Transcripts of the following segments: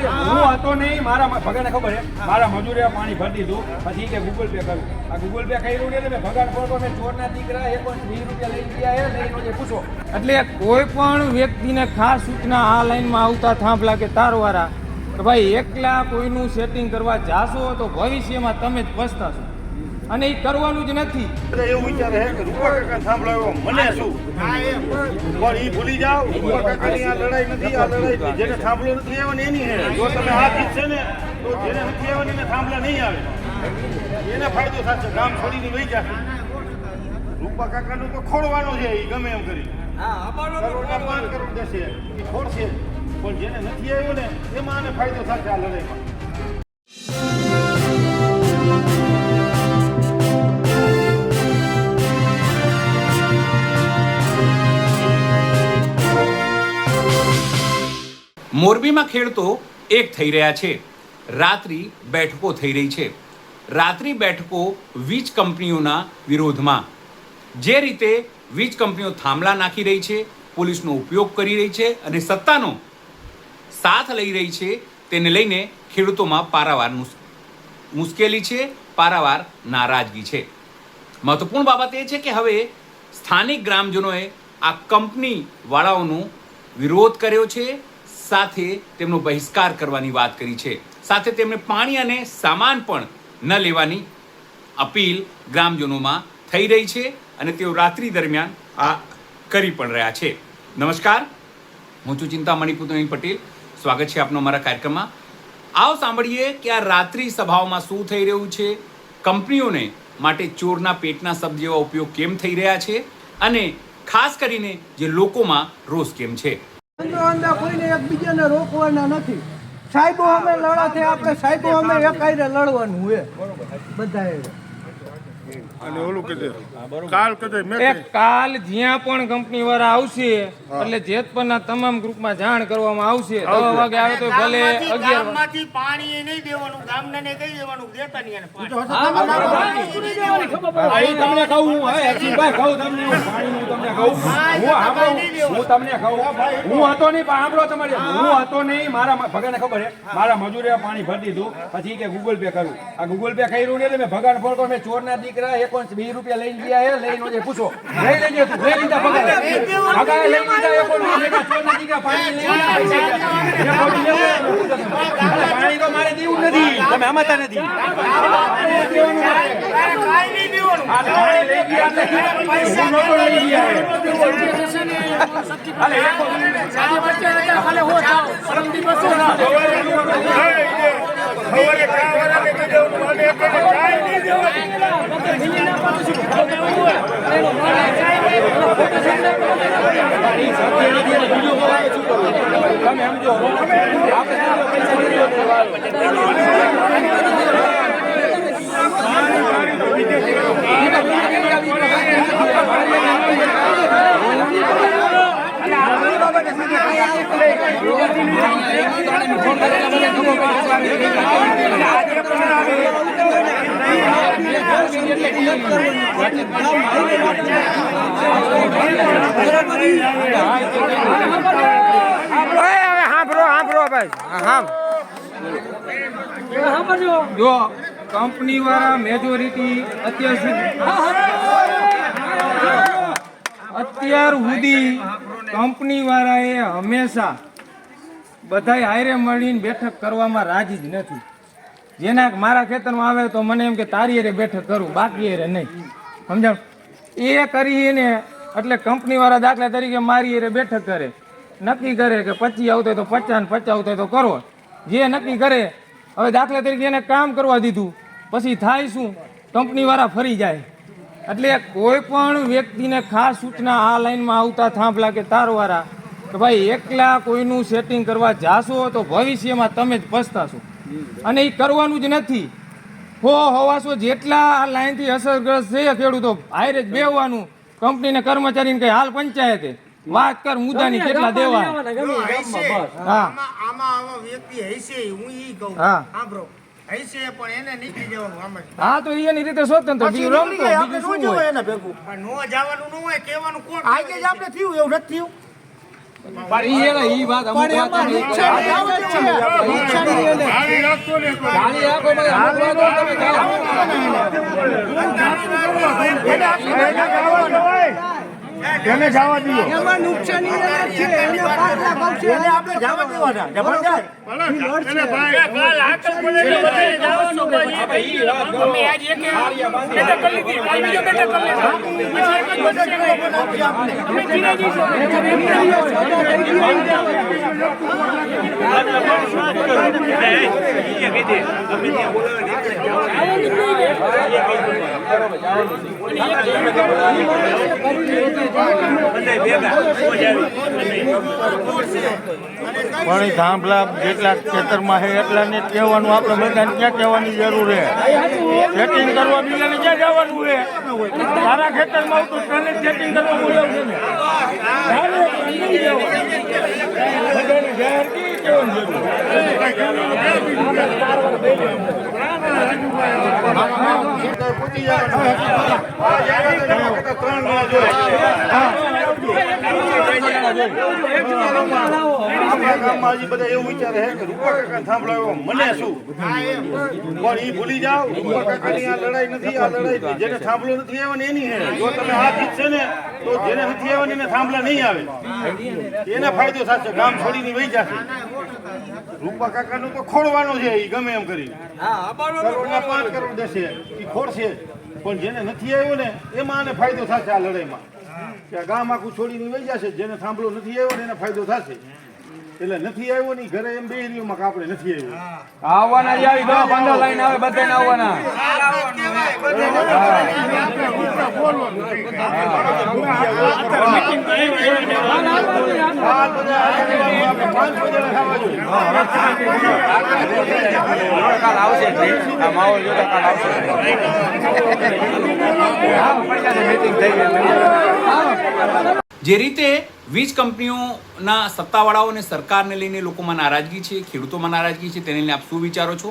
હું હતો નહીં, મારા ભગાને ખબર છે, મારા મજૂરે પાણી ભરી દીધું, પછી કે ગૂગલ પે કરું. આ ગૂગલ પે કર્યું ને મેં ભગાન ફોટો મેં ચોરના દીકરા 120 રૂપિયા લઈ ગયા લઈને પૂછો. એટલે કોઈ પણ વ્યક્તિને ખાસ સૂચના આ લાઈનમાં આવતા થાંભલા કે તારવાળા કે ભાઈ એકલા કોઈનું સેટિંગ કરવા જાશો તો ભવિષ્યમાં તમે જ પછતાશો, અને એ કરવાનું જ નથી. એવું વિચારે છે કે રૂપા કાકા સાંભળાયો મને શું પણ એ ભૂલી જાઓ, રૂપા કાકાની આ લડાઈ નથી, આ લડાઈ જેને સાંભળો નથી આવવાની એની છે. જો તમે આ જીતશે ને તો જેને નથી આવવાની એને સાંભળા નહીં આવે, એને ફાયદો થશે, ગામ છોડીને વહી જશે. રૂપા કાકાનું તો ખોડવાનું છે, એ ગમે એમ કરી કરોડના 5 કરોડ દેશે એ ખોડશે, પણ જેને નથી આવ્યો ને એમાં આને ફાયદો થશે આ લડાઈમાં. મોરબીમાં ખેડૂતો એક થઈ રહ્યા છે. રાત્રિ બેઠકો થઈ રહી છે. રાત્રિ બેઠકો વીજ કંપનીઓના વિરોધમાં. જે રીતે વીજ કંપનીઓ થાંભલા નાખી રહી છે, પોલીસનો ઉપયોગ કરી રહી છે અને સત્તાનો સાથ લઈ રહી છે, તેને લઈને ખેડૂતોમાં પારાવાર મુશ્કેલી છે, પારાવાર નારાજગી છે. મહત્વપૂર્ણ બાબત એ છે કે હવે સ્થાનિક ગ્રામજનોએ આ કંપનીવાળાઓનો વિરોધ કર્યો છે, સાથે તેમનો બહિષ્કાર કરવાની વાત કરી છે, સાથે તેમને પાણી અને સામાન પણ ન લેવાની અપીલ ગ્રામજનોમાં થઈ રહી છે અને તેઓ રાત્રિ દરમિયાન આ કરી પણ રહ્યા છે. નમસ્કાર, હું છું ચિંતામણી પુતણી પટેલ. સ્વાગત છે આપનો અમારા કાર્યક્રમમાં. આવો સાંભળીએ કે આ રાત્રિ સભાઓમાં શું થઈ રહ્યું છે, કંપનીઓને માટે ચોરના પેટના શબ્દ જેવા ઉપયોગ કેમ થઈ રહ્યા છે અને ખાસ કરીને જે લોકોમાં રોષ કેમ છે. કોઈને એકબીજાને રોકવાના નથી. સાહેબો અમે લડાથી આપણે સાહેબો અમે એકાયરે લડવાનું હોય બધાએ. કાલ જ્યાં પણ કંપની વાળા આવશે એટલે જેતપરના તમામ ગ્રુપમાં જાણ કરવામાં આવશે. 10 વાગે આવે તો ભલે 11 માંથી પાણી નહીં દેવાનું, ગામને ને કહી દેવાનું દેતા નહીં. તમને કહું હું હરજીભાઈ કહું તમને પાણીનું તમને કહું હું તમને કહું હું હતો નહીં, પણ સાંભળો તમારે, હું હતો નહીં, મારા ભગાને ખબર છે, મારા મજૂરે પાણી ભરી દીધું, પછી કે ગૂગલ પે કરું. આ ગૂગલ પે કર્યું ને મેં ભગાન ફોટો મેં ચોરના દીકરા 120 રૂપિયા લઈ ગયા લઈને પૂછો. લઈ લેજે તું, લઈ લીધા ભગાને લઈ લીધા 120 ચોરના દીકરા પાણી તો મારે દેવું નથી, તમે સમજતા નથી. તમે સમજો જો કંપની વાળા મેજોરિટી અત્યાર સુધી કંપની વાળાએ હંમેશા બધાય હારે મળીને બેઠક કરવામાં રાજી જ નથી. જેના મારા ખેતરમાં આવે તો મને એમ કે તારી હારે બેઠક કરું, બાકી હારે નહીં. સમજાવ? એ કરીને એટલે કંપની વાળા દાખલા તરીકે મારી હારે બેઠક કરે, નક્કી કરે કે 25 આવતો તો 50 ને 50 આવતો તો કરો, જે નક્કી કરે. હવે દાખલા તરીકે એને કામ કરવા દીધું, પછી થાય શું, કંપની વાળા ફરી જાય. એટલે કોઈ પણ વ્યક્તિને ખાસ સૂચના આ લાઈનમાં આવતા થાંભલા કે તારવાળા કે ભાઈ એકલા કોઈનું સેટિંગ કરવા જાશો તો ભવિષ્યમાં તમે જ પછતાશો, અને એ કરવાનું જ નથી. હવાસો જેટલા આ લાઈનથી અસરગ્રસ્ત છે ખેડૂતો હારે જ બેહવાનું, કંપનીને કર્મચારીને કઈ હાલ પંચાયતે વાત કર મુદ્દાની કેટલા દેવા. હા તો એની રીતે સ્વતંત્ર રમતો બીજું શું હોય. નો જવાનું ન હોય, કહેવાનું કોણ આજે જ આપણે થયું એવું નથી થયું. પણ ઈ વાત અમુક વાત ચાલી રાખતો ને ચાલી રાખો ભાઈ, અમુક વાતો તમે જાઓ. એને જવા દીધો એમાં નુકસાની એને છે એને 5 લાખ આવશે એને આપણે જવા દેવાના જબરદસ્ત પણ એ થાંભલા જેટલા ખેતરમાં છે એટલા ને કહેવાનું આપણે બધાને ક્યાં કહેવાની જરૂર છે સેટિંગ કરવા બીજાને ક્યાં જવાનું છે તારા ખેતરમાં આવતું તને સેટિંગ કરવા બોલાવું છે ને બધાને જાહેર કેવી કહેવાની બધા એવું વિચારે છે કે રૂપા કાકા થાંભલાયો મને શું પણ ઈ ભૂલી જાઓ રૂપા કાકાની આ લડાઈ નથી આ લડાઈ જેને થાંભલો નથી આવ્યો ને એની છે જો તમે આ જીતશે ને તો જેને નથી આવ્યો ને એને થાંભલા નહીં આવે એને ફાયદો થશે ગામ છોડીને વહી જશે રૂપા કાકાનું તો ખોડવાનો છે ઈ ગમે એમ કરી કરોડના 5 કરોડ દેશે ઈ ખોડશે પણ જેને નથી આવ્યો ને એમાં આને ફાયદો થશે આ લડાઈમાં કે આ ગામ આખું છોડીને વહી જશે જેને થાંભલો નથી આવ્યો ને એને ફાયદો થશે એટલે નથી આવ્યો ની ઘરે એમ બેહી રહ્યું કે આપણે નથી આવ્યો આવવાના જ આવી 10-15 લાઈન આવે બધાને આવવાના. કાલ આવશે જ નહીં. આ માહોલ જોતા કાલ આવશે જ નહીં. મીટિંગ થઈ ગઈ. જે રીતે વીજ કંપનીઓના સત્તાવાળાઓ અને સરકારને લઈને લોકોમાં નારાજગી છે, ખેડૂતોમાં નારાજગી છે, તેને લઈને આપ શું વિચારો છો?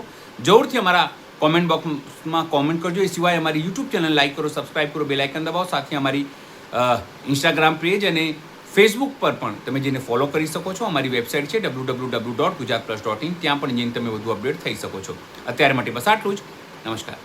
જરૂરથી અમારા કોમેન્ટ બોક્સમાં કોમેન્ટ કરજો. એ સિવાય અમારી યુટ્યુબ ચેનલ લાઈક કરો, સબસ્ક્રાઈબ કરો, બેલ આઇકન દબાવો. સાથે અમારી ઇન્સ્ટાગ્રામ પેજ અને ફેસબુક પર પણ તમે જેને ફોલો કરી શકો છો. અમારી વેબસાઇટ છે www.gujaratplus.in. ત્યાં પણ જઈને તમે વધુ અપડેટ થઈ શકો છો. અત્યારે માટે બસ આટલું જ. નમસ્કાર.